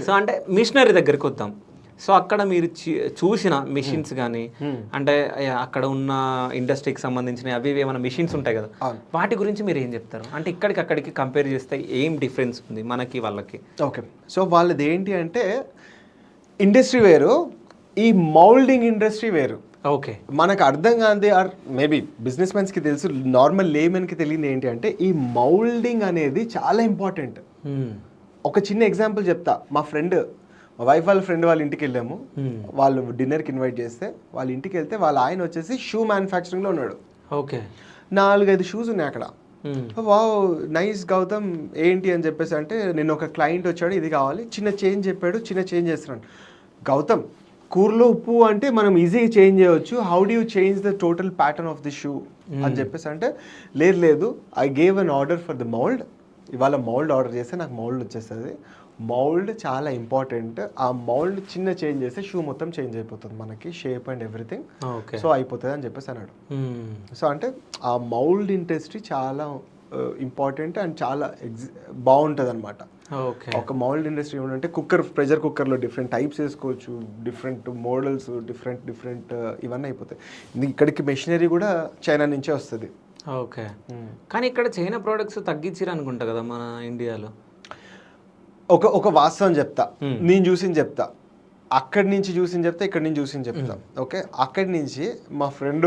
So అంటే machinery దగ్గరికి వద్దాం. సో అక్కడ మీరు చూసిన మిషన్స్ కానీ అంటే అక్కడ ఉన్న ఇండస్ట్రీకి సంబంధించిన అవి ఏమైనా మిషన్స్ ఉంటాయి కదా, వాటి గురించి మీరు ఏం చెప్తారు? అంటే ఇక్కడికి అక్కడికి కంపేర్ చేస్తే ఏం డిఫరెన్స్ ఉంది మనకి వాళ్ళకి? ఓకే, సో వాళ్ళది ఏంటి అంటే ఇండస్ట్రీ వేరు, ఈ మౌల్డింగ్ ఇండస్ట్రీ వేరు. ఓకే, మనకు అర్థం కాదు, ఆర్ మేబీ బిజినెస్ మెన్స్కి తెలుసు, నార్మల్ లేమెన్కి తెలియదు ఏంటి అంటే ఈ మౌల్డింగ్ అనేది చాలా ఇంపార్టెంట్. ఒక చిన్న ఎగ్జాంపుల్ చెప్తా. మా వైఫ్ వాళ్ళ ఫ్రెండ్ వాళ్ళ ఇంటికి వెళ్ళాము. వాళ్ళు డిన్నర్కి ఇన్వైట్ చేస్తే వాళ్ళ ఇంటికి వెళ్తే వాళ్ళ ఆయన వచ్చేసి షూ మ్యానుఫ్యాక్చరింగ్లో ఉన్నాడు. ఓకే, 4-5 షూస్ ఉన్నాయి అక్కడ. వావ్ నైస్ గౌతమ్ ఏంటి అని చెప్పేసి అంటే, నేను ఒక క్లయింట్ వచ్చాడు, ఇది కావాలి, చిన్న చేంజ్ చెప్పాడు, చిన్న చేంజ్ చేస్తున్నాను. గౌతమ్, కూరలో ఉప్పు అంటే మనం ఈజీగా చేంజ్ చేయవచ్చు, how do you change the total pattern of the shoe అని చెప్పేసి అంటే, లేదు I gave an order for the mould, ఇవాళ మౌల్డ్ ఆర్డర్ చేస్తే నాకు మౌల్డ్ వచ్చేస్తుంది. మౌల్డ్ చాలా ఇంపార్టెంట్, ఆ మౌల్డ్ చిన్న చేంజ్ చేస్తే షూ మొత్తం చేంజ్ అయిపోతుంది మనకి, షేప్ అండ్ ఎవ్రీథింగ్. సో అయిపోతుంది అని చెప్పేసి అన్నాడు. సో అంటే ఆ మౌల్డ్ ఇండస్ట్రీ చాలా ఇంపార్టెంట్ అండ్ చాలా బాగుంటుంది అనమాట. ఒక మౌల్డ్ ఇండస్ట్రీ ఏమంటే ప్రెషర్ కుక్కర్లో డిఫరెంట్ టైప్స్ వేసుకోవచ్చు, డిఫరెంట్ మోడల్స్, డిఫరెంట్ ఇవన్నీ అయిపోతాయి. ఇక్కడికి మెషినరీ కూడా చైనా నుంచే వస్తుంది. ఓకే, కానీ ఇక్కడ చైనా ప్రోడక్ట్స్ తగ్గించారు అనుకుంటా కదా మన ఇండియాలో. ఒక వాస్తవం చెప్తా, నేను చూసింది చెప్తా, అక్కడి నుంచి చూసింది చెప్తా, ఇక్కడి నుంచి చూసింది చెప్తా. ఓకే, అక్కడి నుంచి మా ఫ్రెండ్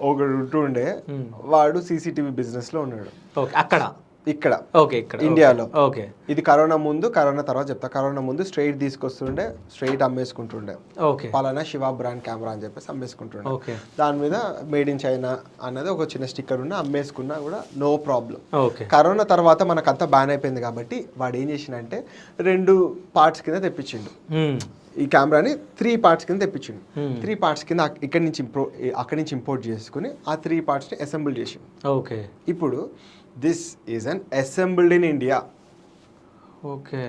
ఒకడు ఉంటుండే, వాడు సీసీటీవీ బిజినెస్లో ఉన్నాడు. ఇక్కడ ఇండియాలో. ఓకే, ఇది కరోనా ముందు, కరోనా తర్వాత చెప్తా. కరోనా ముందు స్ట్రైట్ తీసుకొస్తుండే, స్ట్రైట్ అమ్మేసుకుంటుండే. ఓకే, పలానా శివ బ్రాండ్ కెమెరా అని చెప్పేసి అమ్మేసుకుంటుండే. దాని మీద మేడ్ ఇన్ చైనా అనేది ఒక చిన్న స్టిక్కర్ ఉన్న అమ్మేసుకున్నా కూడా నో ప్రాబ్లం. కరోనా తర్వాత మనకంతా బ్యాన్ అయిపోయింది కాబట్టి వాడు ఏం చేసిండంటే 2 పార్ట్స్ కింద తెప్పించిండు. ఈ కెమెరాని 3 పార్ట్స్ కింద తెప్పించిండు. 3 పార్ట్స్ కింద అక్కడి నుంచి ఇంపోర్ట్ చేసుకుని ఆ 3 పార్ట్స్ని అసెంబుల్ చేసిండు. ఓకే, ఇప్పుడు this is an assembled in India. Okay,